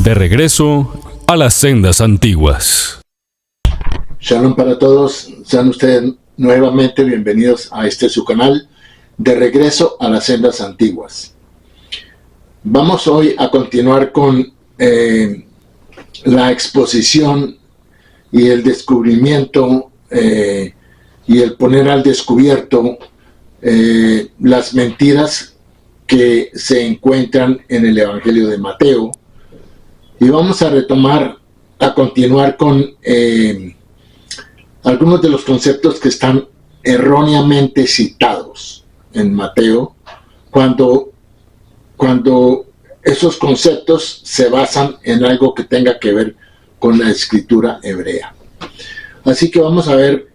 De regreso a las sendas antiguas. Shalom para todos, sean ustedes nuevamente bienvenidos a su canal, De regreso a las sendas antiguas. Vamos hoy a continuar con la exposición y el descubrimiento y el poner al descubierto las mentiras que se encuentran en el Evangelio de Mateo, y vamos a continuar con algunos de los conceptos que están erróneamente citados en Mateo, cuando esos conceptos se basan en algo que tenga que ver con la escritura hebrea. Así que vamos a ver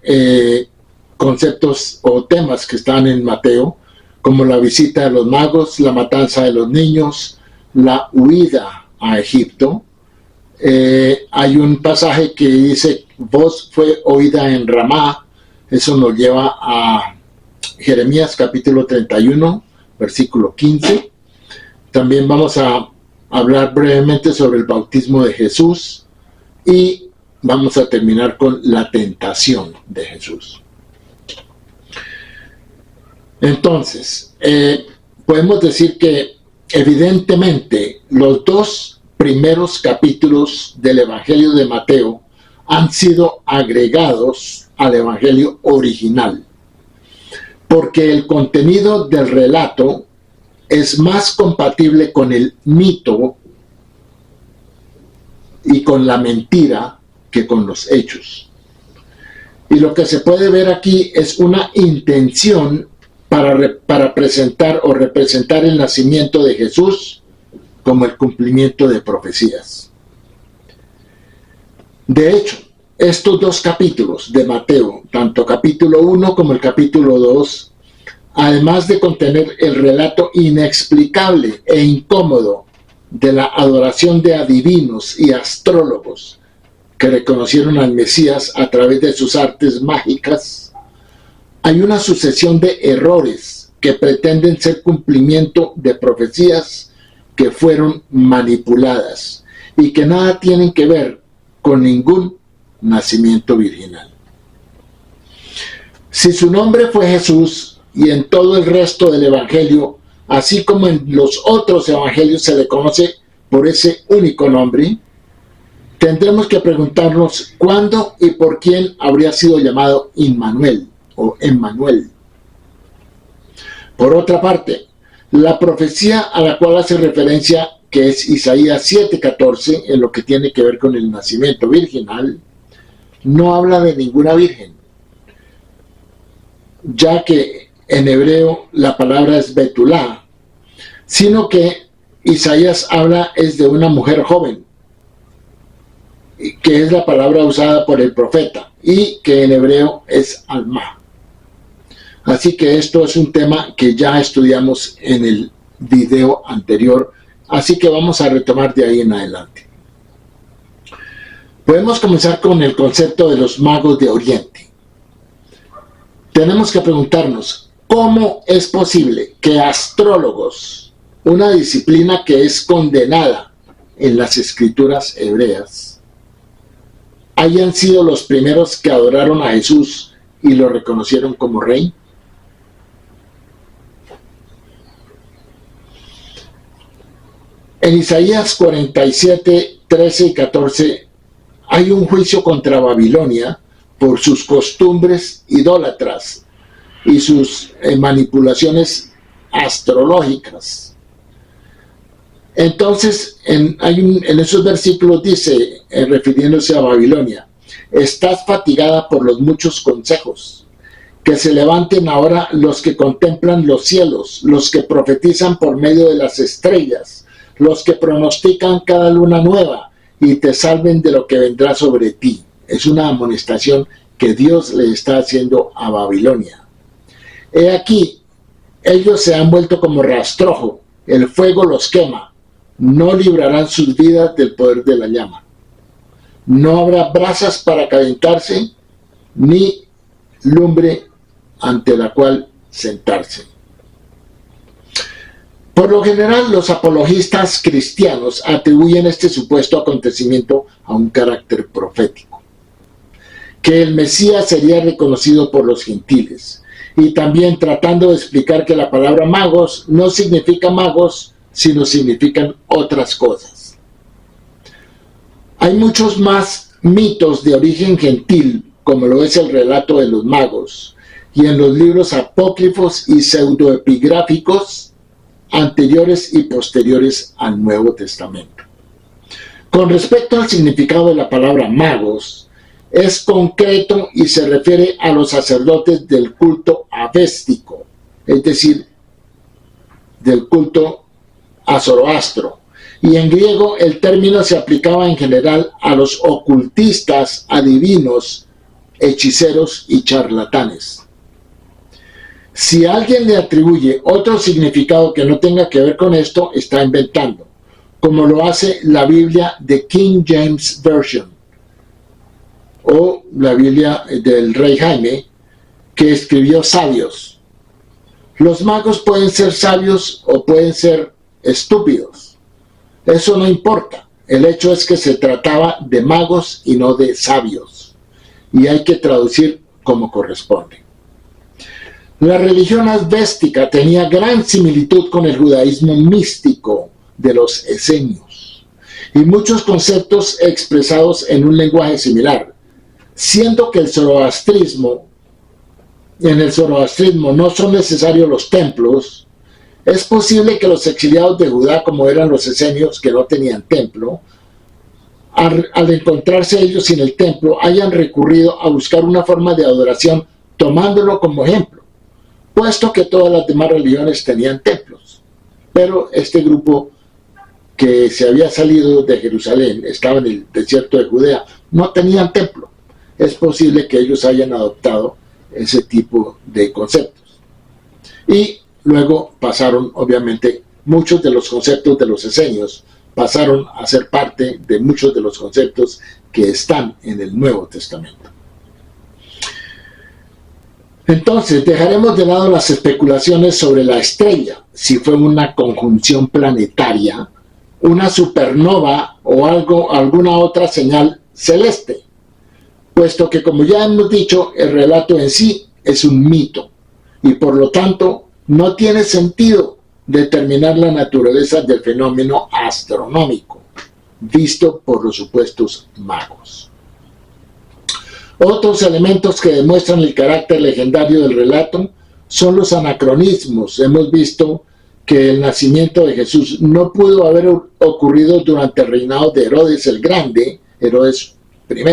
conceptos o temas que están en Mateo, como la visita de los magos, la matanza de los niños, la huida a Egipto. Hay un pasaje que dice, voz fue oída en Ramá. Eso nos lleva a Jeremías capítulo 31, versículo 15. También vamos a hablar brevemente sobre el bautismo de Jesús y vamos a terminar con la tentación de Jesús. Entonces, podemos decir que evidentemente los dos primeros capítulos del Evangelio de Mateo han sido agregados al Evangelio original, porque el contenido del relato es más compatible con el mito y con la mentira que con los hechos. Y lo que se puede ver aquí es una intención para presentar o representar el nacimiento de Jesús como el cumplimiento de profecías. De hecho, estos dos capítulos de Mateo, tanto capítulo 1 como el capítulo 2, además de contener el relato inexplicable e incómodo de la adoración de adivinos y astrólogos que reconocieron al Mesías a través de sus artes mágicas, hay una sucesión de errores que pretenden ser cumplimiento de profecías que fueron manipuladas y que nada tienen que ver con ningún nacimiento virginal. Si su nombre fue Jesús, y en todo el resto del Evangelio, así como en los otros Evangelios se le conoce por ese único nombre, tendremos que preguntarnos cuándo y por quién habría sido llamado Immanuel o Emmanuel. Por otra parte, la profecía a la cual hace referencia, que es Isaías 7:14, en lo que tiene que ver con el nacimiento virginal, no habla de ninguna virgen, ya que en hebreo la palabra es Betulá, sino que Isaías habla es de una mujer joven, que es la palabra usada por el profeta, y que en hebreo es Alma. Así que esto es un tema que ya estudiamos en el video anterior, así que vamos a retomar de ahí en adelante. Podemos comenzar con el concepto de los magos de Oriente. Tenemos que preguntarnos, ¿cómo es posible que astrólogos, una disciplina que es condenada en las escrituras hebreas, hayan sido los primeros que adoraron a Jesús y lo reconocieron como rey? En Isaías 47, 13 y 14 hay un juicio contra Babilonia por sus costumbres idólatras y sus manipulaciones astrológicas. Entonces, en esos versículos dice, refiriéndose a Babilonia, estás fatigada por los muchos consejos, que se levanten ahora los que contemplan los cielos, los que profetizan por medio de las estrellas, los que pronostican cada luna nueva, y te salven de lo que vendrá sobre ti. Es una amonestación que Dios le está haciendo a Babilonia. He aquí, ellos se han vuelto como rastrojo, el fuego los quema, no librarán sus vidas del poder de la llama. No habrá brasas para calentarse, ni lumbre ante la cual sentarse. Por lo general, los apologistas cristianos atribuyen este supuesto acontecimiento a un carácter profético, que el Mesías sería reconocido por los gentiles, y también tratando de explicar que la palabra magos no significa magos, sino significan otras cosas. Hay muchos más mitos de origen gentil, como lo es el relato de los magos, y en los libros apócrifos y pseudoepigráficos anteriores y posteriores al Nuevo Testamento. Con respecto al significado de la palabra magos, es concreto y se refiere a los sacerdotes del culto avéstico, es decir, del culto a Zoroastro. Y en griego el término se aplicaba en general a los ocultistas, adivinos, hechiceros y charlatanes. Si alguien le atribuye otro significado que no tenga que ver con esto, está inventando, como lo hace la Biblia de King James Version o la Biblia del Rey Jaime, que escribió sabios. Los magos pueden ser sabios o pueden ser estúpidos. Eso no importa. El hecho es que se trataba de magos y no de sabios. Y hay que traducir como corresponde. La religión asbéstica tenía gran similitud con el judaísmo místico de los esenios y muchos conceptos expresados en un lenguaje similar, siendo que en el zoroastrismo no son necesarios los templos. Es posible que los exiliados de Judá, como eran los esenios que no tenían templo, al encontrarse ellos sin el templo, hayan recurrido a buscar una forma de adoración tomándolo como ejemplo, puesto que todas las demás religiones tenían templos. Pero este grupo que se había salido de Jerusalén, estaba en el desierto de Judea, no tenían templo. Es posible que ellos hayan adoptado ese tipo de conceptos. Y luego pasaron, obviamente, muchos de los conceptos de los esenios, pasaron a ser parte de muchos de los conceptos que están en el Nuevo Testamento. Entonces, dejaremos de lado las especulaciones sobre la estrella, si fue una conjunción planetaria, una supernova o alguna otra señal celeste, puesto que, como ya hemos dicho, el relato en sí es un mito y por lo tanto no tiene sentido determinar la naturaleza del fenómeno astronómico visto por los supuestos magos. Otros elementos que demuestran el carácter legendario del relato son los anacronismos. Hemos visto que el nacimiento de Jesús no pudo haber ocurrido durante el reinado de Herodes el Grande, Herodes I,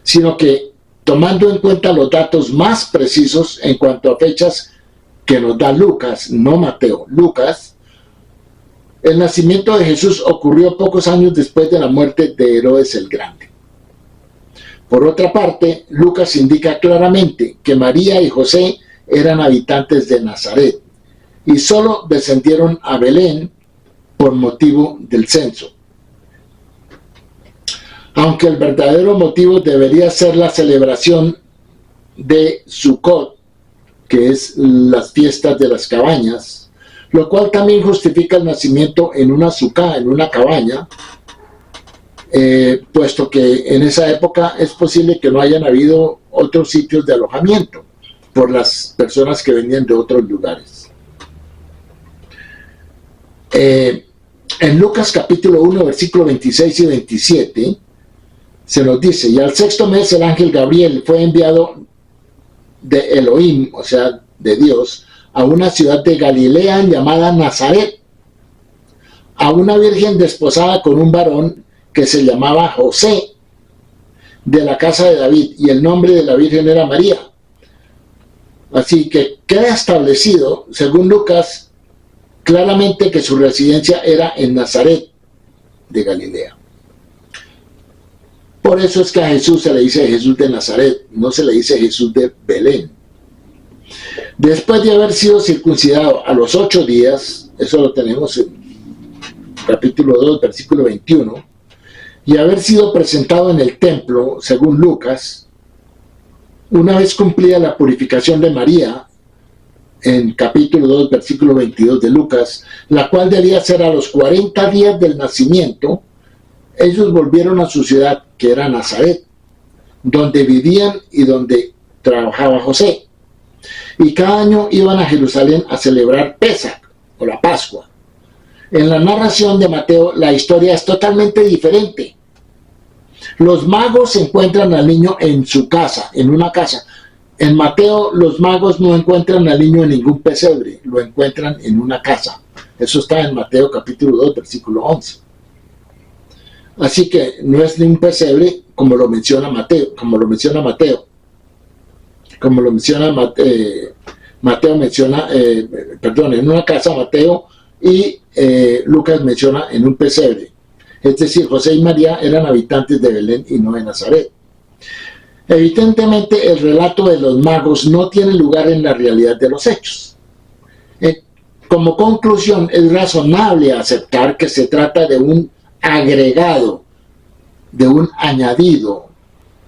sino que, tomando en cuenta los datos más precisos en cuanto a fechas que nos da Lucas, no Mateo, Lucas, el nacimiento de Jesús ocurrió pocos años después de la muerte de Herodes el Grande. Por otra parte, Lucas indica claramente que María y José eran habitantes de Nazaret y solo descendieron a Belén por motivo del censo. Aunque el verdadero motivo debería ser la celebración de Sukkot, que es las fiestas de las cabañas, lo cual también justifica el nacimiento en una sukkah, en una cabaña, puesto que en esa época es posible que no hayan habido otros sitios de alojamiento por las personas que venían de otros lugares. En Lucas capítulo 1, versículos 26 y 27, se nos dice: y al sexto mes el ángel Gabriel fue enviado de Elohim, o sea, de Dios, a una ciudad de Galilea llamada Nazaret, a una virgen desposada con un varón que se llamaba José, de la casa de David, y el nombre de la virgen era María. Así que queda establecido, según Lucas, claramente que su residencia era en Nazaret de Galilea. Por eso es que a Jesús se le dice Jesús de Nazaret, no se le dice Jesús de Belén. Después de haber sido circuncidado a los 8 días, eso lo tenemos en capítulo 2, versículo 21, y haber sido presentado en el templo, según Lucas, una vez cumplida la purificación de María, en capítulo 2, versículo 22 de Lucas, la cual debía ser a los 40 días del nacimiento, ellos volvieron a su ciudad, que era Nazaret, donde vivían y donde trabajaba José. Y cada año iban a Jerusalén a celebrar Pesach, o la Pascua. En la narración de Mateo, la historia es totalmente diferente. Los magos encuentran al niño en su casa, en una casa. En Mateo, los magos no encuentran al niño en ningún pesebre, lo encuentran en una casa. Eso está en Mateo capítulo 2, versículo 11. Así que no es ni un pesebre como lo menciona Mateo, en una casa Mateo, y Lucas menciona en un pesebre. Es decir, José y María eran habitantes de Belén y no de Nazaret. Evidentemente, el relato de los magos no tiene lugar en la realidad de los hechos. Como conclusión, es razonable aceptar que se trata de un agregado, de un añadido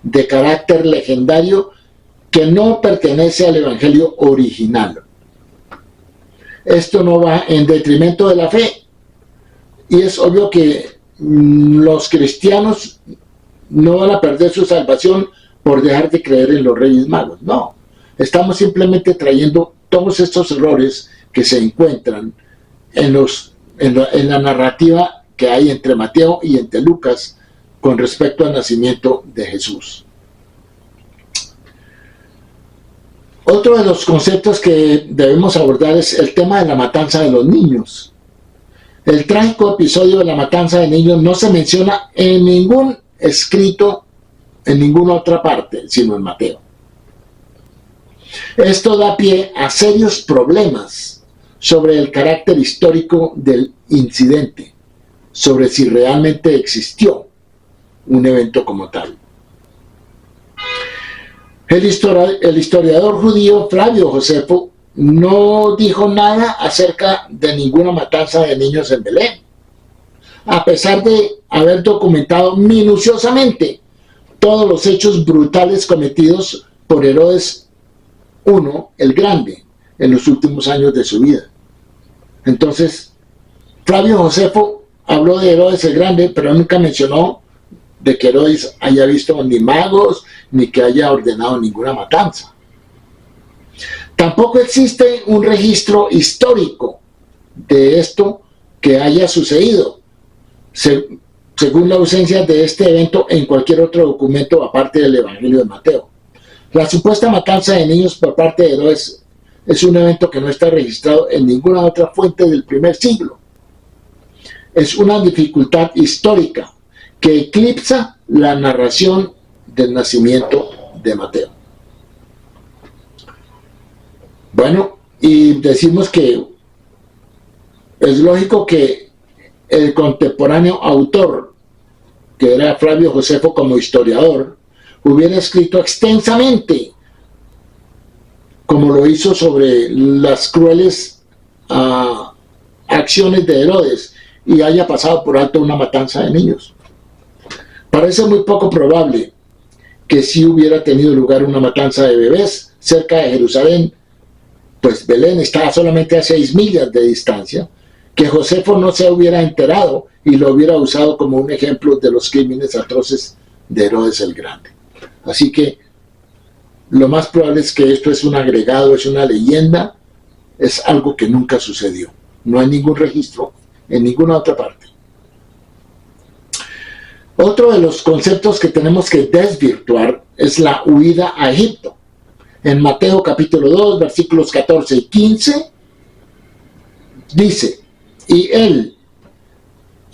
de carácter legendario que no pertenece al evangelio original. Esto no va en detrimento de la fe, y es obvio que los cristianos no van a perder su salvación por dejar de creer en los Reyes Magos. No, estamos simplemente trayendo todos estos errores que se encuentran en la narrativa que hay entre Mateo y entre Lucas con respecto al nacimiento de Jesús. Otro de los conceptos que debemos abordar es el tema de la matanza de los niños. El trágico episodio de la matanza de niños no se menciona en ningún escrito, en ninguna otra parte, sino en Mateo. Esto da pie a serios problemas sobre el carácter histórico del incidente, sobre si realmente existió un evento como tal. El historiador judío Flavio Josefo no dijo nada acerca de ninguna matanza de niños en Belén, a pesar de haber documentado minuciosamente todos los hechos brutales cometidos por Herodes I el Grande en los últimos años de su vida. Entonces, Flavio Josefo habló de Herodes el Grande, pero nunca mencionó de que Herodes haya visto ni magos, ni que haya ordenado ninguna matanza. Tampoco existe un registro histórico de esto que haya sucedido, según la ausencia de este evento en cualquier otro documento aparte del Evangelio de Mateo. La supuesta matanza de niños por parte de Herodes es un evento que no está registrado en ninguna otra fuente del primer siglo. Es una dificultad histórica que eclipsa la narración del nacimiento de Mateo. Bueno, y decimos que es lógico que el contemporáneo autor, que era Flavio Josefo como historiador, hubiera escrito extensamente, como lo hizo sobre las crueles acciones de Herodes, y haya pasado por alto una matanza de niños. Parece muy poco probable que sí hubiera tenido lugar una matanza de bebés cerca de Jerusalén, pues Belén estaba solamente a 6 millas de distancia, que Josefo no se hubiera enterado y lo hubiera usado como un ejemplo de los crímenes atroces de Herodes el Grande. Así que lo más probable es que esto es un agregado, es una leyenda, es algo que nunca sucedió. No hay ningún registro en ninguna otra parte. Otro de los conceptos que tenemos que desvirtuar es la huida a Egipto. En Mateo capítulo 2, versículos 14 y 15, dice, y él,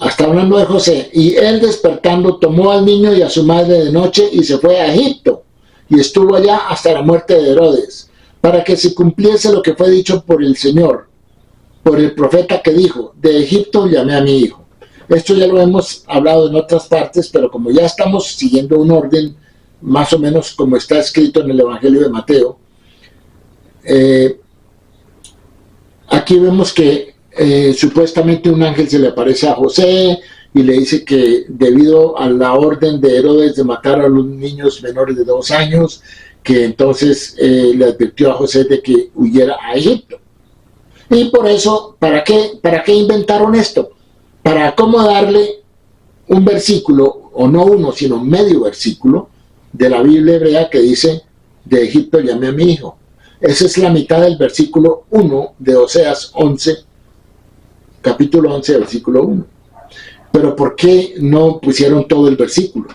hasta hablando de José, y él despertando tomó al niño y a su madre de noche y se fue a Egipto, y estuvo allá hasta la muerte de Herodes, para que se cumpliese lo que fue dicho por el Señor, por el profeta que dijo, de Egipto llamé a mi hijo. Esto ya lo hemos hablado en otras partes, pero como ya estamos siguiendo un orden más o menos como está escrito en el Evangelio de Mateo, aquí vemos que supuestamente un ángel se le aparece a José y le dice que debido a la orden de Herodes de matar a los niños menores de 2 años, que entonces le advirtió a José de que huyera a Egipto. Y por eso, ¿para qué inventaron esto? Para acomodarle un versículo, o no uno, sino medio versículo de la Biblia hebrea que dice, de Egipto llamé a mi hijo. Esa es la mitad del versículo 1 de Oseas 11, capítulo 11, versículo 1. Pero ¿por qué no pusieron todo el versículo?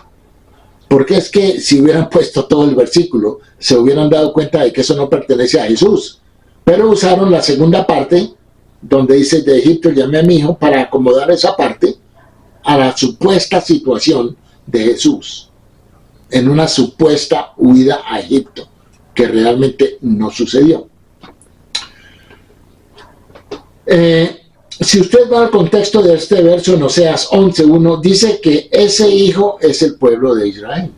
Porque es que si hubieran puesto todo el versículo, se hubieran dado cuenta de que eso no pertenece a Jesús. Pero usaron la segunda parte, donde dice, de Egipto llamé a mi hijo, para acomodar esa parte a la supuesta situación de Jesús, en una supuesta huida a Egipto, que realmente no sucedió. Si usted va al contexto de este verso en Oseas 11:1, dice que ese hijo es el pueblo de Israel.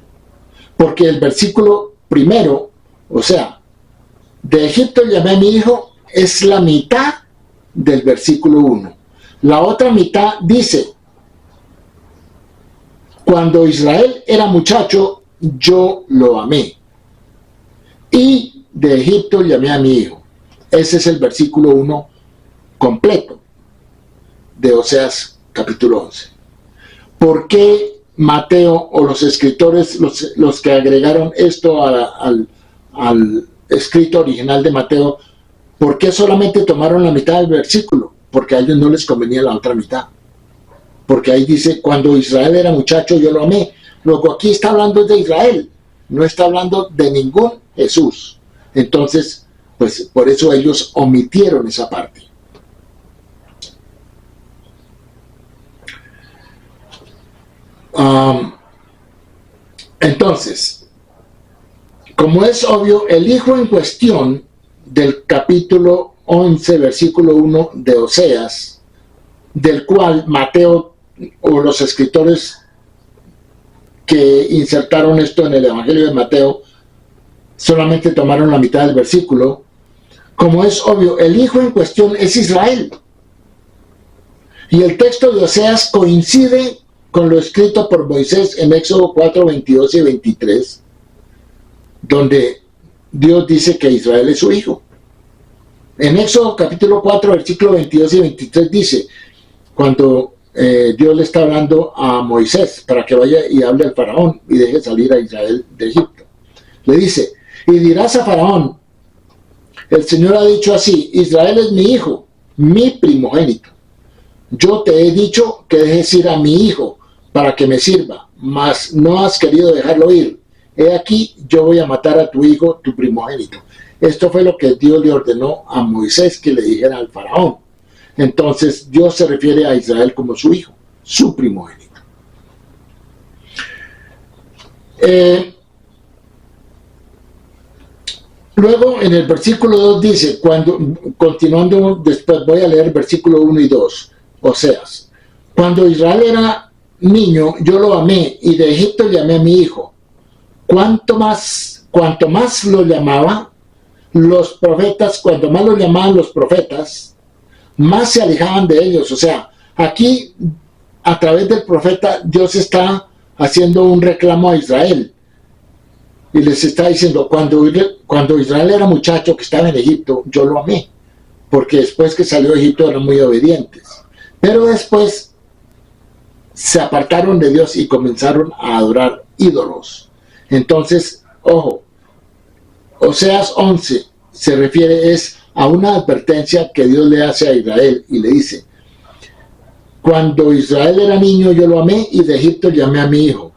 Porque el versículo primero, o sea, de Egipto llamé a mi hijo, es la mitad del versículo 1. La otra mitad dice, cuando Israel era muchacho, yo lo amé. Y de Egipto llamé a mi hijo. Ese es el versículo 1 completo de Oseas capítulo 11. ¿Por qué Mateo o los escritores, los que agregaron esto al escrito original de Mateo, por qué solamente tomaron la mitad del versículo? Porque a ellos no les convenía la otra mitad. Porque ahí dice, cuando Israel era muchacho yo lo amé. Luego aquí está hablando de Israel, no está hablando de ningún Jesús. Entonces, pues por eso ellos omitieron esa parte. Entonces, como es obvio, el hijo en cuestión del capítulo 11, versículo 1 de Oseas, del cual Mateo o los escritores que insertaron esto en el Evangelio de Mateo solamente tomaron la mitad del versículo. Como es obvio, el hijo en cuestión es Israel. Y el texto de Oseas coincide con lo escrito por Moisés en Éxodo 4, 22 y 23, donde Dios dice que Israel es su hijo. En Éxodo capítulo 4, versículo 22 y 23 dice, cuando Dios le está hablando a Moisés para que vaya y hable al faraón y deje salir a Israel de Egipto. Le dice, y dirás a faraón, el Señor ha dicho así, Israel es mi hijo, mi primogénito. Yo te he dicho que dejes ir a mi hijo para que me sirva, mas no has querido dejarlo ir. He aquí, yo voy a matar a tu hijo, tu primogénito. Esto fue lo que Dios le ordenó a Moisés que le dijera al faraón. Entonces Dios se refiere a Israel como su hijo, su primogénito. Luego en el versículo 2 dice, continuando después voy a leer el versículo 1 y 2, Oseas. Cuando Israel era niño, yo lo amé y de Egipto llamé a mi hijo. Cuanto más lo llamaban los profetas, más se alejaban de ellos. O sea, aquí a través del profeta Dios está haciendo un reclamo a Israel y les está diciendo, cuando Israel era muchacho que estaba en Egipto, yo lo amé, porque después que salió de Egipto eran muy obedientes, pero después se apartaron de Dios y comenzaron a adorar ídolos. Entonces, ojo, Oseas 11 se refiere a una advertencia que Dios le hace a Israel y le dice, cuando Israel era niño yo lo amé y de Egipto llamé a mi hijo.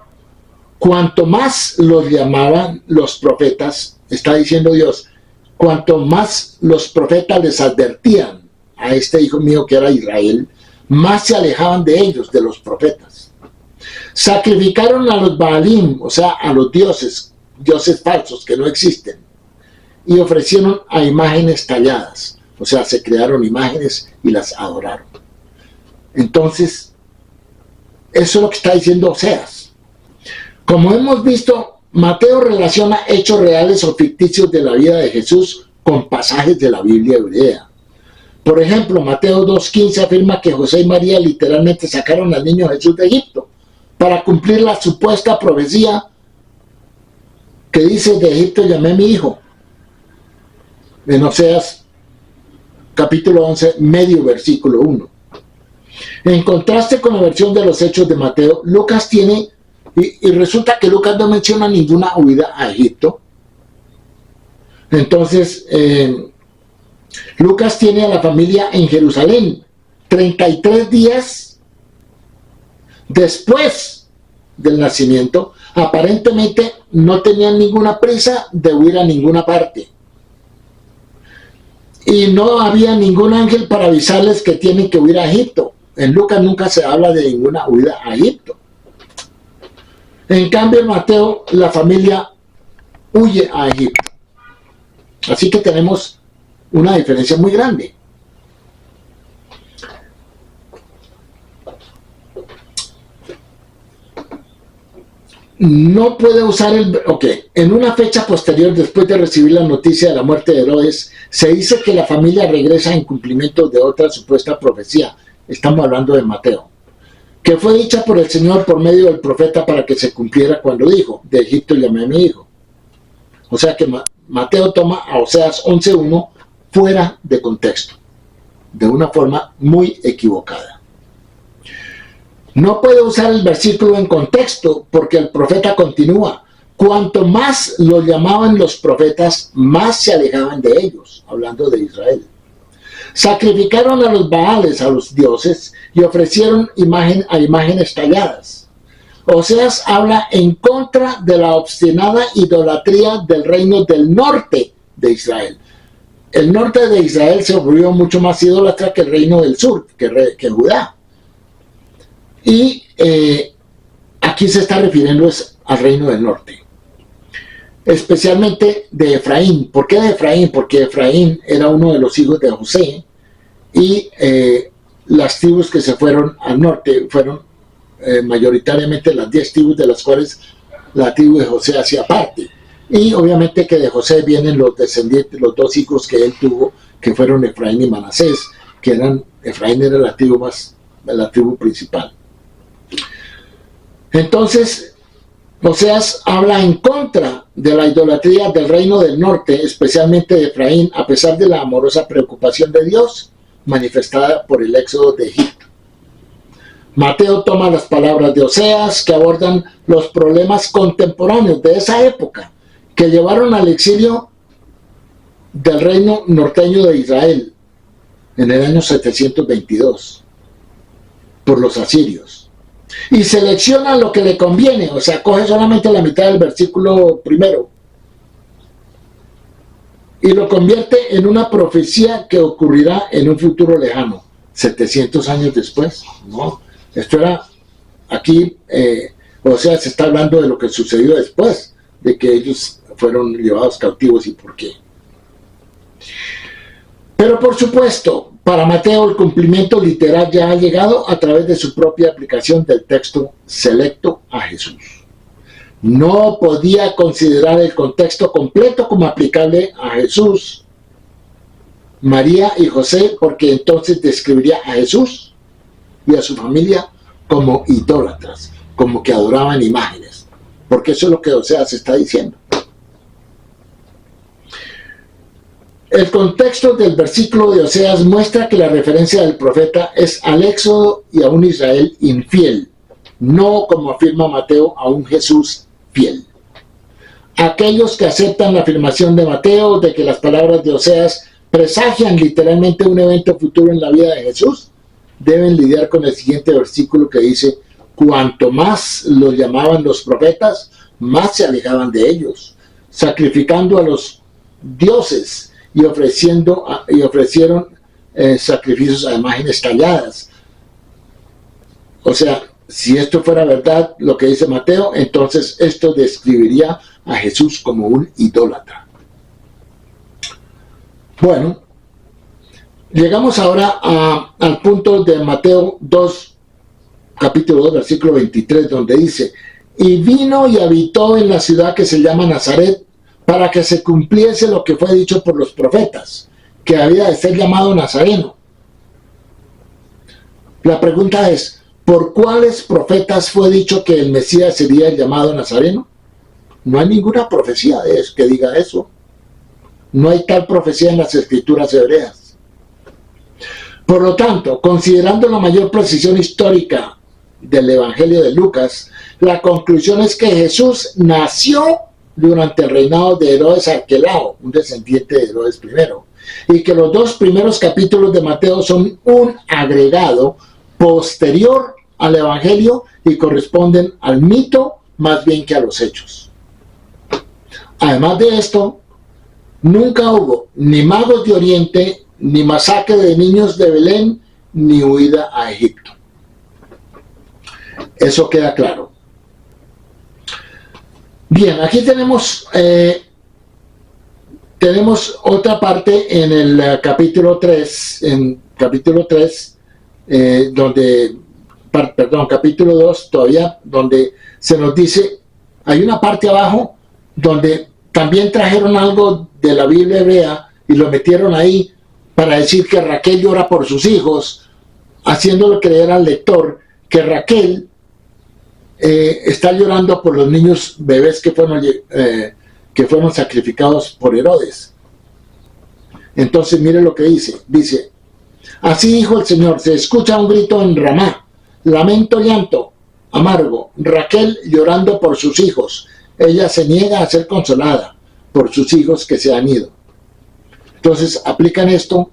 Cuanto más los llamaban los profetas, está diciendo Dios, cuanto más los profetas les advertían a este hijo mío que era Israel, más se alejaban de ellos, de los profetas. Sacrificaron a los Baalim, o sea, a los dioses falsos que no existen, y ofrecieron a imágenes talladas, o sea, se crearon imágenes y las adoraron. Entonces, eso es lo que está diciendo Oseas. Como hemos visto, Mateo relaciona hechos reales o ficticios de la vida de Jesús con pasajes de la Biblia hebrea. Por ejemplo, Mateo 2.15 afirma que José y María literalmente sacaron al niño Jesús de Egipto para cumplir la supuesta profecía que dice: de Egipto llamé a mi hijo. En Oseas capítulo 11, medio versículo 1. En contraste con la versión de los Hechos de Mateo, Lucas tiene, y resulta que Lucas no menciona ninguna huida a Egipto. Entonces, Lucas tiene a la familia en Jerusalén 33 días después del nacimiento. Aparentemente no tenían ninguna prisa de huir a ninguna parte. Y no había ningún ángel para avisarles que tienen que huir a Egipto. En Lucas nunca se habla de ninguna huida a Egipto. En cambio, en Mateo, la familia huye a Egipto. Así que tenemos una diferencia muy grande. No puede usar en una fecha posterior, después de recibir la noticia de la muerte de Herodes, se dice que la familia regresa en cumplimiento de otra supuesta profecía. Estamos hablando de Mateo, que fue dicha por el Señor por medio del profeta para que se cumpliera cuando dijo: de Egipto llamé a mi hijo. O sea que Mateo toma a Oseas 11:1 fuera de contexto, de una forma muy equivocada. No puede usar el versículo en contexto porque el profeta continúa: cuanto más los llamaban los profetas, más se alejaban de ellos, hablando de Israel. Sacrificaron a los Baales, a los dioses, y ofrecieron imágenes talladas. Oseas habla en contra de la obstinada idolatría del reino del norte de Israel. El norte de Israel se volvió mucho más idólatra que el reino del sur, que Judá. Y aquí se está refiriendo al reino del norte, especialmente de Efraín. ¿Por qué de Efraín? Porque Efraín era uno de los hijos de José, y las tribus que se fueron al norte fueron mayoritariamente las 10 tribus, de las cuales la tribu de José hacía parte. Y obviamente que de José vienen los descendientes, los dos hijos que él tuvo, que fueron Efraín y Manasés, Efraín era la tribu principal. Entonces, Oseas habla en contra de la idolatría del reino del norte, especialmente de Efraín, a pesar de la amorosa preocupación de Dios manifestada por el éxodo de Egipto. Mateo toma las palabras de Oseas, que abordan los problemas contemporáneos de esa época, que llevaron al exilio del reino norteño de Israel en el año 722 por los asirios. Y selecciona lo que le conviene, o sea, coge solamente la mitad del versículo primero y lo convierte en una profecía que ocurrirá en un futuro lejano, 700 años después, ¿no? Esto era, aquí, o sea, se está hablando de lo que sucedió después de que ellos fueron llevados cautivos y por qué. Pero por supuesto, para Mateo el cumplimiento literal ya ha llegado a través de su propia aplicación del texto selecto a Jesús. No podía considerar el contexto completo como aplicable a Jesús, María y José, porque entonces describiría a Jesús y a su familia como idólatras, como que adoraban imágenes, porque eso es lo que Oseas está diciendo. El contexto del versículo de Oseas muestra que la referencia del profeta es al éxodo y a un Israel infiel, no, como afirma Mateo, a un Jesús fiel. Aquellos que aceptan la afirmación de Mateo de que las palabras de Oseas presagian literalmente un evento futuro en la vida de Jesús, deben lidiar con el siguiente versículo que dice: cuanto más los llamaban los profetas, más se alejaban de ellos, sacrificando a los dioses y ofrecieron sacrificios a imágenes talladas. O sea, si esto fuera verdad, lo que dice Mateo, entonces esto describiría a Jesús como un idólatra. Bueno, llegamos ahora al punto de Mateo 2, capítulo 2, versículo 23, donde dice: y vino y habitó en la ciudad que se llama Nazaret, para que se cumpliese lo que fue dicho por los profetas, que había de ser llamado Nazareno. La pregunta es: ¿por cuáles profetas fue dicho que el Mesías sería llamado Nazareno? No hay ninguna profecía de eso que diga eso. No hay tal profecía en las escrituras hebreas. Por lo tanto, considerando la mayor precisión histórica del Evangelio de Lucas, la conclusión es que Jesús nació durante el reinado de Herodes Arquelao, un descendiente de Herodes I, y que los 2 primeros capítulos de Mateo son un agregado posterior al Evangelio y corresponden al mito más bien que a los hechos. Además de esto, nunca hubo ni magos de Oriente, ni masacre de niños de Belén, ni huida a Egipto. Eso queda claro. Bien, aquí tenemos otra parte en el capítulo 3, capítulo 2 todavía, donde se nos dice, hay una parte abajo donde también trajeron algo de la Biblia hebrea y lo metieron ahí para decir que Raquel llora por sus hijos, haciéndole creer al lector que Raquel está llorando por los niños bebés que fueron sacrificados por Herodes. Entonces mire lo que dice, así dijo el Señor, se escucha un grito en Ramá, lamento, llanto, amargo, Raquel llorando por sus hijos, ella se niega a ser consolada por sus hijos que se han ido. Entonces aplican esto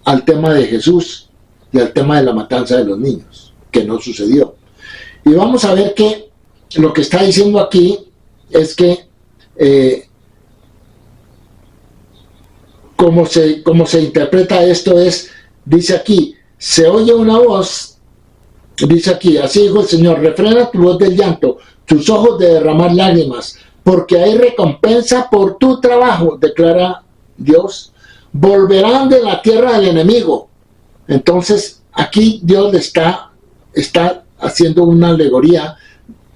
al tema de Jesús y al tema de la matanza de los niños, que no sucedió. Y vamos a ver que lo que está diciendo aquí es que como se interpreta esto dice aquí, se oye una voz, dice aquí, así dijo el Señor, refrena tu voz del llanto, tus ojos de derramar lágrimas, porque hay recompensa por tu trabajo, declara Dios, volverán de la tierra del enemigo. Entonces aquí Dios le está haciendo una alegoría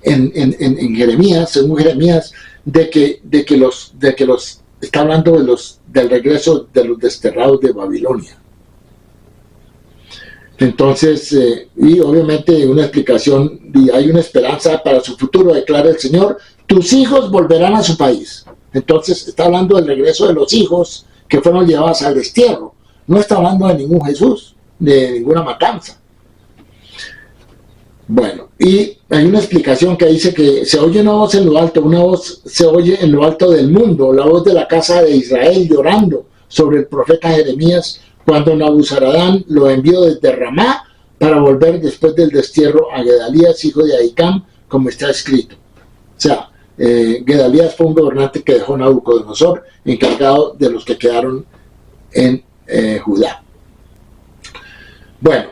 en Jeremías, según Jeremías, de que los está hablando del regreso de los desterrados de Babilonia. Entonces, y obviamente una explicación, y hay una esperanza para su futuro, declara el Señor, tus hijos volverán a su país. Entonces está hablando del regreso de los hijos que fueron llevados al destierro. No está hablando de ningún Jesús, de ninguna matanza. Bueno, y hay una explicación que dice que se oye una voz en lo alto, una voz se oye en lo alto del mundo, la voz de la casa de Israel llorando sobre el profeta Jeremías, cuando Nabuzaradán lo envió desde Ramá para volver después del destierro a Gedalías, hijo de Ahicam, como está escrito. O sea, Gedalías fue un gobernante que dejó Nabucodonosor encargado de los que quedaron en Judá. Bueno,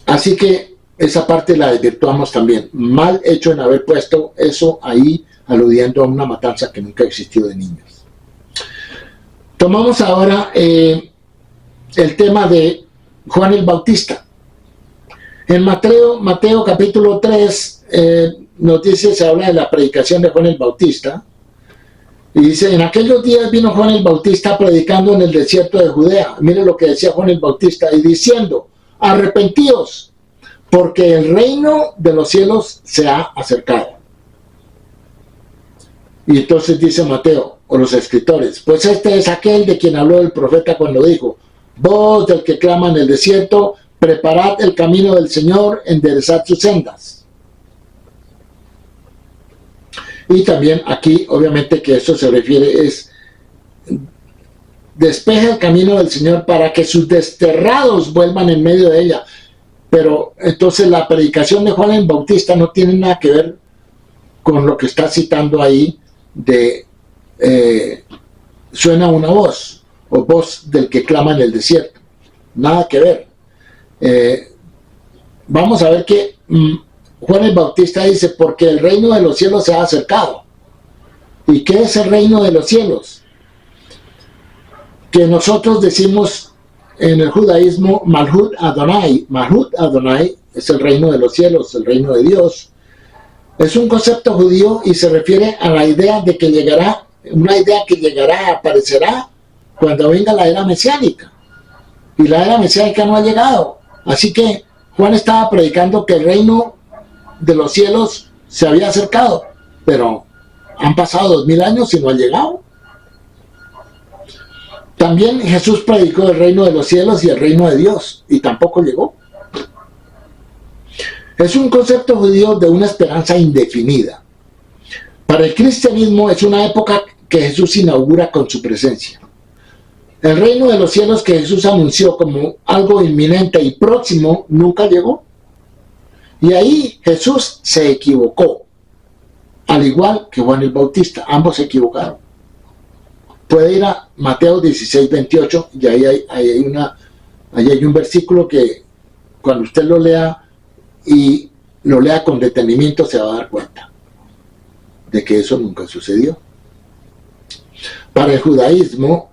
así que esa parte la desvirtuamos también. Mal hecho en haber puesto eso ahí, aludiendo a una matanza que nunca existió de niños. Tomamos ahora el tema de Juan el Bautista. En Mateo capítulo 3 nos dice, se habla de la predicación de Juan el Bautista, y dice, en aquellos días vino Juan el Bautista predicando en el desierto de Judea. Mire lo que decía Juan el Bautista, y diciendo, arrepentíos, porque el reino de los cielos se ha acercado. Y entonces dice Mateo, o los escritores, pues este es aquel de quien habló el profeta cuando dijo, voz del que clama en el desierto, preparad el camino del Señor, enderezad sus sendas. Y también aquí, obviamente que esto se refiere es, despeja el camino del Señor para que sus desterrados vuelvan en medio de ella. Pero entonces la predicación de Juan el Bautista no tiene nada que ver con lo que está citando ahí de suena una voz, o voz del que clama en el desierto. Nada que ver. Vamos a ver que Juan el Bautista dice, porque el reino de los cielos se ha acercado. ¿Y qué es el reino de los cielos? Que nosotros decimos en el judaísmo, Malhut Adonai. Malhut Adonai es el reino de los cielos, el reino de Dios. Es un concepto judío y se refiere a la idea de que llegará, una idea que llegará, aparecerá cuando venga la era mesiánica. Y la era mesiánica no ha llegado. Así que Juan estaba predicando que el reino de los cielos se había acercado, pero Han pasado 2000 años y no ha llegado. También Jesús predicó el reino de los cielos y el reino de Dios, y tampoco llegó. Es un concepto judío de una esperanza indefinida. Para el cristianismo es una época que Jesús inaugura con su presencia. El reino de los cielos que Jesús anunció como algo inminente y próximo nunca llegó. Y ahí Jesús se equivocó, al igual que Juan el Bautista. Ambos se equivocaron. Puede ir a Mateo 16, 28, y ahí hay un versículo que cuando usted lo lea y lo lea con detenimiento se va a dar cuenta de que eso nunca sucedió. Para el judaísmo,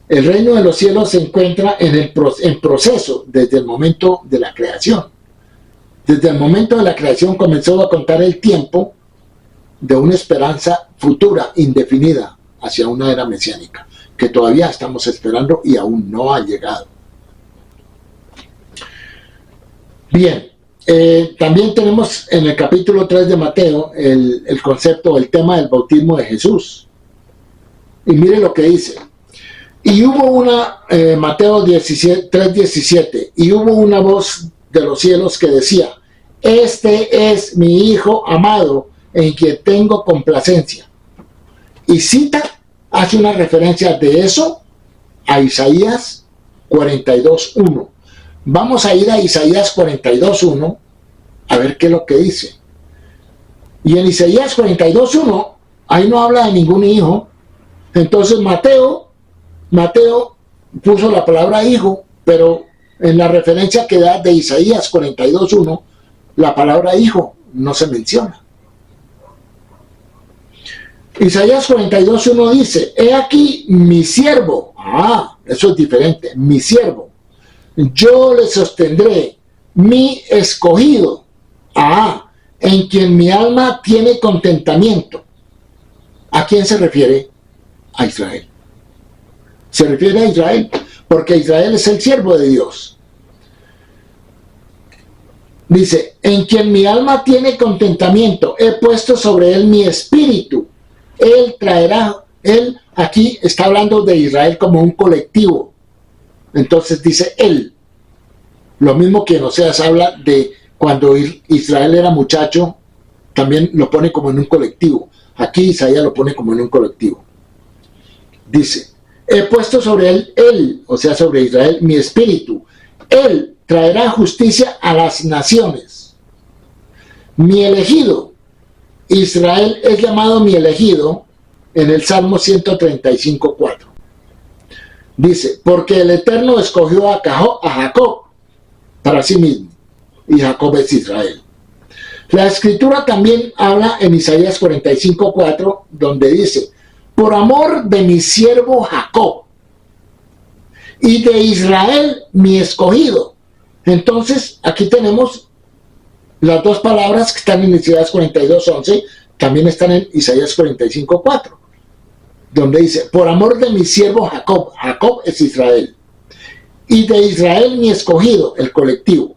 el reino de los cielos se encuentra en proceso desde el momento de la creación. Desde el momento de la creación comenzó a contar el tiempo de una esperanza futura, indefinida, hacia una era mesiánica, que todavía estamos esperando y aún no ha llegado. Bien, también tenemos en el capítulo 3 de Mateo el concepto, el tema del bautismo de Jesús. Y mire lo que dice. Y hubo Mateo 3:17, y hubo una voz de los cielos que decía: este es mi Hijo amado, en quien tengo complacencia. Y hace una referencia de eso a Isaías 42:1. Vamos a ir a Isaías 42:1 a ver qué es lo que dice. Y en Isaías 42:1, ahí no habla de ningún hijo. Entonces Mateo puso la palabra hijo, pero en la referencia que da de Isaías 42:1, la palabra hijo no se menciona. Isaías 42:1 dice: he aquí mi siervo. Eso es diferente. Mi siervo. Yo le sostendré, mi escogido. En quien mi alma tiene contentamiento. ¿A quién se refiere? A Israel. Se refiere a Israel, porque Israel es el siervo de Dios. Dice: en quien mi alma tiene contentamiento, he puesto sobre él mi espíritu. Él traerá, él aquí está hablando de Israel como un colectivo. Entonces dice él. Lo mismo que en Oseas habla de cuando Israel era muchacho, también lo pone como en un colectivo. Aquí Isaías lo pone como en un colectivo. Dice: he puesto sobre él, o sea, sobre Israel, mi espíritu. Él traerá justicia a las naciones. Mi elegido. Israel es llamado mi elegido en el Salmo 135:4. Dice: porque el Eterno escogió a Jacob para sí mismo, y Jacob es Israel. La escritura también habla en Isaías 45:4, donde dice: por amor de mi siervo Jacob y de Israel mi escogido. Entonces aquí tenemos las dos palabras que están en Isaías 42:11, también están en Isaías 45:4, donde dice: por amor de mi siervo Jacob. Jacob es Israel. Y de Israel mi escogido, el colectivo.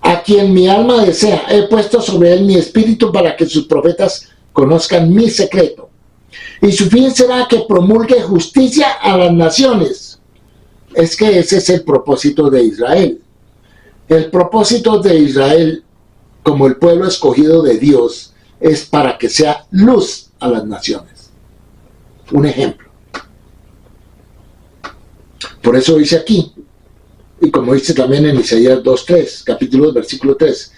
A quien mi alma desea, he puesto sobre él mi espíritu para que sus profetas conozcan mi secreto. Y su fin será que promulgue justicia a las naciones. Es que ese es el propósito de Israel. El propósito de Israel, como el pueblo escogido de Dios, es para que sea luz a las naciones. Un ejemplo. Por eso dice aquí, y como dice también en Isaías 2:3, capítulo 2, versículo 3.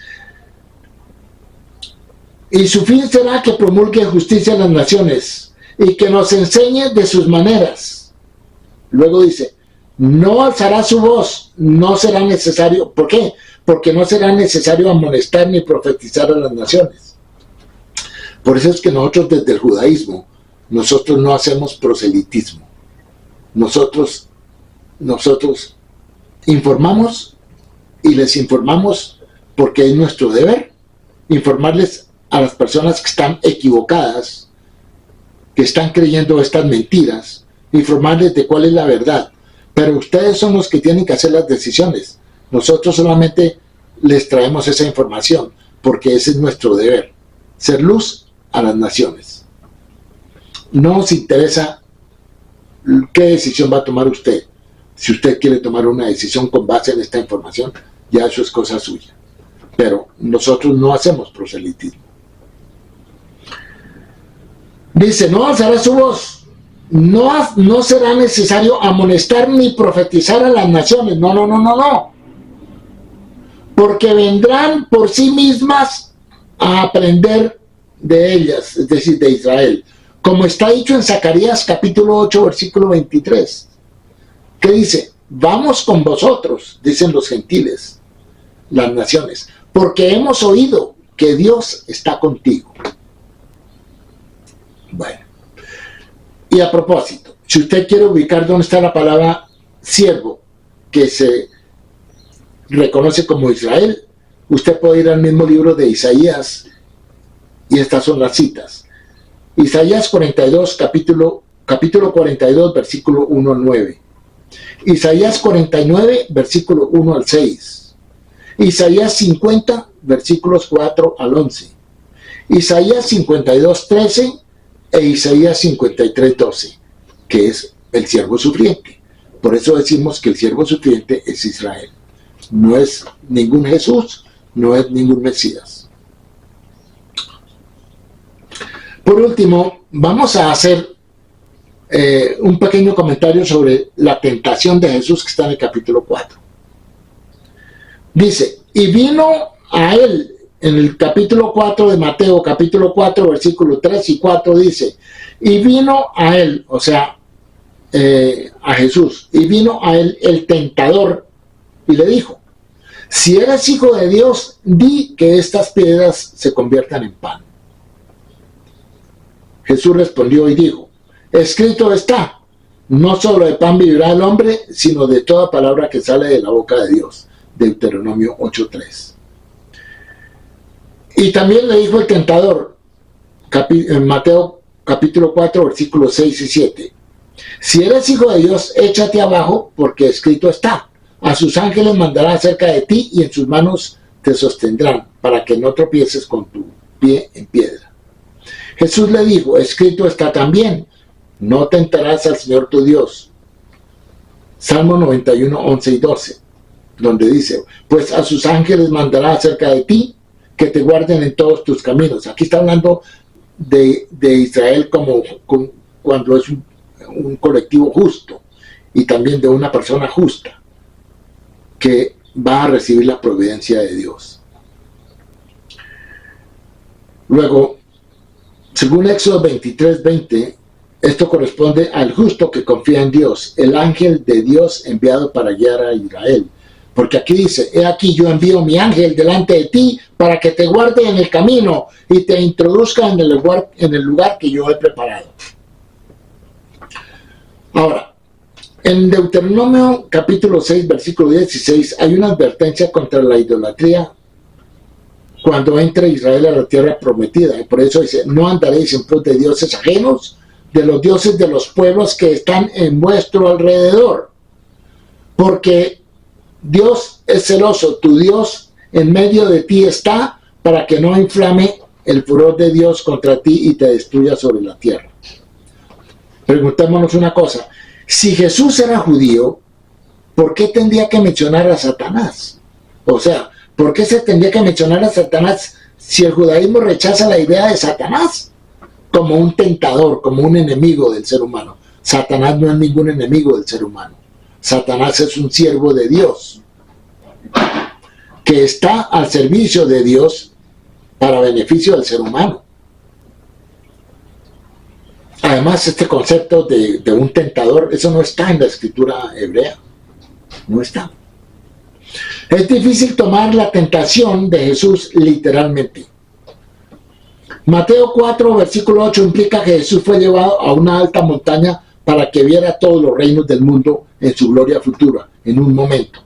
Y su fin será que promulgue justicia a las naciones y que nos enseñe de sus maneras. Luego dice: no alzará su voz, no será necesario. ¿Por qué? Porque no será necesario amonestar ni profetizar a las naciones. Por eso es que nosotros desde el judaísmo, nosotros no hacemos proselitismo. Nosotros informamos y les informamos porque es nuestro deber informarles a las personas que están equivocadas, que están creyendo estas mentiras, informarles de cuál es la verdad. Pero ustedes son los que tienen que hacer las decisiones. Nosotros solamente les traemos esa información porque ese es nuestro deber, ser luz a las naciones. No nos interesa qué decisión va a tomar usted. Si usted quiere tomar una decisión con base en esta información, ya eso es cosa suya. Pero nosotros no hacemos proselitismo. Dice, no alzará su voz, no será necesario amonestar ni profetizar a las naciones. No. Porque vendrán por sí mismas a aprender de ellas, es decir, de Israel. Como está dicho en Zacarías capítulo 8, versículo 23. ¿Qué dice? Vamos con vosotros, dicen los gentiles, las naciones, porque hemos oído que Dios está contigo. Bueno, y a propósito, si usted quiere ubicar dónde está la palabra siervo, que se reconoce como Israel, usted puede ir al mismo libro de Isaías, y estas son las citas. Isaías 42, capítulo 42, versículo 1 al 9. Isaías 49, versículo 1 al 6. Isaías 50, versículos 4 al 11. Isaías 52, 13 e Isaías 53, 12, que es el siervo sufriente. Por eso decimos que el siervo sufriente es Israel. No es ningún Jesús, no es ningún Mesías. Por último, vamos a hacer un pequeño comentario sobre la tentación de Jesús que está en el capítulo 4. Dice, y vino a él, en el capítulo 4 de Mateo, capítulo 4, versículos 3 y 4, dice, y vino a él, o sea, a Jesús, y vino a él el tentador, y le dijo, si eres hijo de Dios, di que estas piedras se conviertan en pan. Jesús respondió y dijo, escrito está, no solo de pan vivirá el hombre, sino de toda palabra que sale de la boca de Dios. Deuteronomio 8:3. Y también le dijo el tentador, en Mateo capítulo 4, versículos 6 y 7, si eres hijo de Dios, échate abajo, porque escrito está, a sus ángeles mandará acerca de ti y en sus manos te sostendrán, para que no tropieces con tu pie en piedra. Jesús le dijo, escrito está también, no tentarás al Señor tu Dios. Salmo 91, 11 y 12, donde dice, pues a sus ángeles mandará acerca de ti, que te guarden en todos tus caminos. Aquí está hablando de Israel como cuando es un colectivo justo, y también de una persona justa, que va a recibir la providencia de Dios. Luego, según Éxodo 23, 20, esto corresponde al justo que confía en Dios, el ángel de Dios enviado para guiar a Israel. Porque aquí dice, he aquí yo envío mi ángel delante de ti para que te guarde en el camino y te introduzca en el lugar que yo he preparado. Ahora, en Deuteronomio capítulo 6, versículo 16, hay una advertencia contra la idolatría cuando entre Israel a la tierra prometida. Y por eso dice, no andaréis en pos de dioses ajenos, de los dioses de los pueblos que están en vuestro alrededor. Porque Dios es celoso, tu Dios en medio de ti está, para que no inflame el furor de Dios contra ti y te destruya sobre la tierra. Preguntémonos una cosa, si Jesús era judío, ¿por qué tendría que mencionar a Satanás? O sea, ¿por qué se tendría que mencionar a Satanás si el judaísmo rechaza la idea de Satanás como un tentador, como un enemigo del ser humano? Satanás no es ningún enemigo del ser humano. Satanás es un siervo de Dios que está al servicio de Dios para beneficio del ser humano. Además, este concepto de un tentador, eso no está en la escritura hebrea. No está. Es difícil tomar la tentación de Jesús literalmente. Mateo 4, versículo 8 implica que Jesús fue llevado a una alta montaña para que viera todos los reinos del mundo en su gloria futura, en un momento.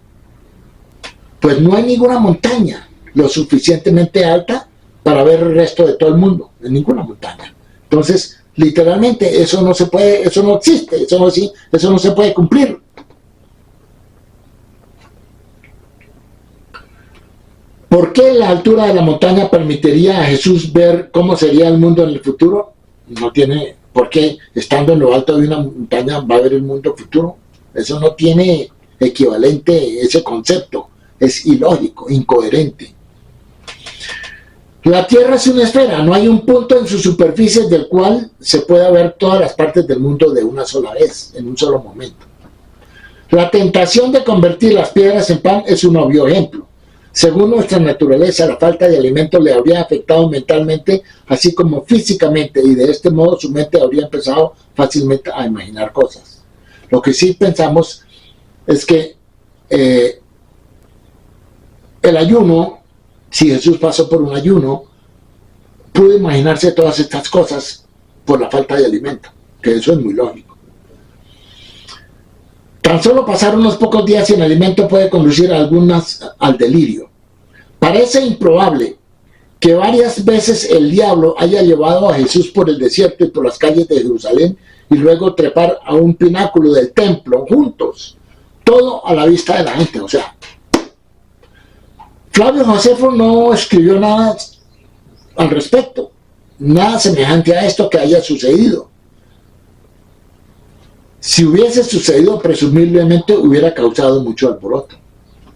Pues no hay ninguna montaña lo suficientemente alta para ver el resto de todo el mundo, en ninguna montaña. Entonces, literalmente, eso no se puede, eso no existe, eso no se puede cumplir. ¿Por qué la altura de la montaña permitiría a Jesús ver cómo sería el mundo en el futuro? No tiene por qué, estando en lo alto de una montaña, va a ver el mundo futuro. Eso no tiene equivalente, ese concepto. Es ilógico, incoherente. La Tierra es una esfera, no hay un punto en su superficie del cual se pueda ver todas las partes del mundo de una sola vez, en un solo momento. La tentación de convertir las piedras en pan es un obvio ejemplo. Según nuestra naturaleza, la falta de alimento le habría afectado mentalmente, así como físicamente, y de este modo su mente habría empezado fácilmente a imaginar cosas. Lo que sí pensamos es que el ayuno, si Jesús pasó por un ayuno, pudo imaginarse todas estas cosas por la falta de alimento, que eso es muy lógico. Tan solo pasar unos pocos días sin alimento puede conducir a algunas al delirio. Parece improbable que varias veces el diablo haya llevado a Jesús por el desierto y por las calles de Jerusalén y luego trepar a un pináculo del templo juntos, todo a la vista de la gente. O sea, Flavio Josefo no escribió nada al respecto, nada semejante a esto que haya sucedido. Si hubiese sucedido, presumiblemente hubiera causado mucho alboroto,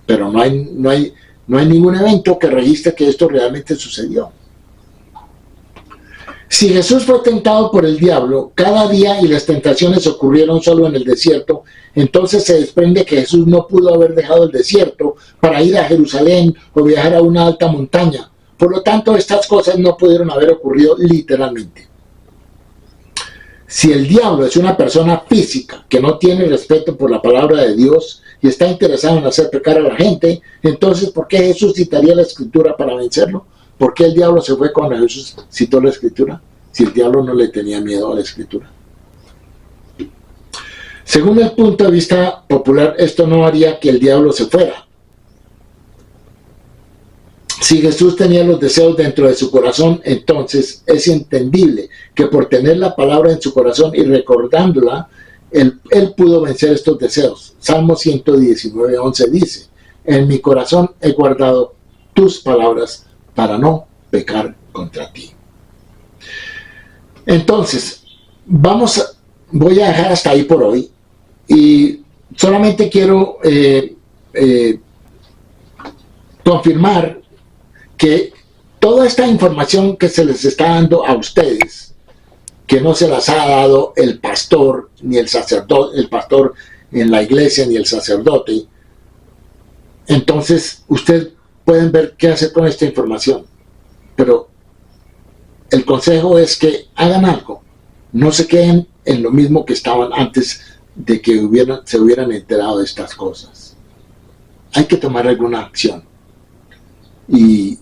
pero no hay ningún evento que registre que esto realmente sucedió. Si Jesús fue tentado por el diablo cada día y las tentaciones ocurrieron solo en el desierto, entonces se desprende que Jesús no pudo haber dejado el desierto para ir a Jerusalén o viajar a una alta montaña. Por lo tanto, estas cosas no pudieron haber ocurrido literalmente. Si el diablo es una persona física que no tiene respeto por la palabra de Dios y está interesado en hacer pecar a la gente, entonces ¿por qué Jesús citaría la Escritura para vencerlo? ¿Por qué el diablo se fue cuando Jesús citó la Escritura? Si el diablo no le tenía miedo a la Escritura. Según el punto de vista popular, esto no haría que el diablo se fuera. Si Jesús tenía los deseos dentro de su corazón, entonces es entendible que por tener la palabra en su corazón y recordándola, él pudo vencer estos deseos. Salmo 119:11 dice: en mi corazón he guardado tus palabras para no pecar contra ti. Entonces, voy a dejar hasta ahí por hoy y solamente quiero confirmar que toda esta información que se les está dando a ustedes, que no se las ha dado el pastor, ni el sacerdote, el pastor en la iglesia, ni el sacerdote, entonces ustedes pueden ver qué hacer con esta información. Pero el consejo es que hagan algo, no se queden en lo mismo que estaban antes de que se hubieran enterado de estas cosas. Hay que tomar alguna acción. Y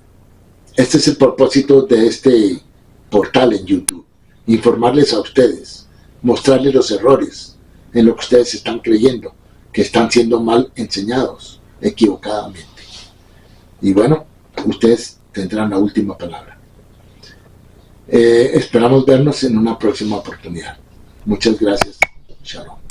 este es el propósito de este portal en YouTube: informarles a ustedes, mostrarles los errores en lo que ustedes están creyendo, que están siendo mal enseñados, equivocadamente. Y bueno, ustedes tendrán la última palabra. Esperamos vernos en una próxima oportunidad. Muchas gracias. Shalom.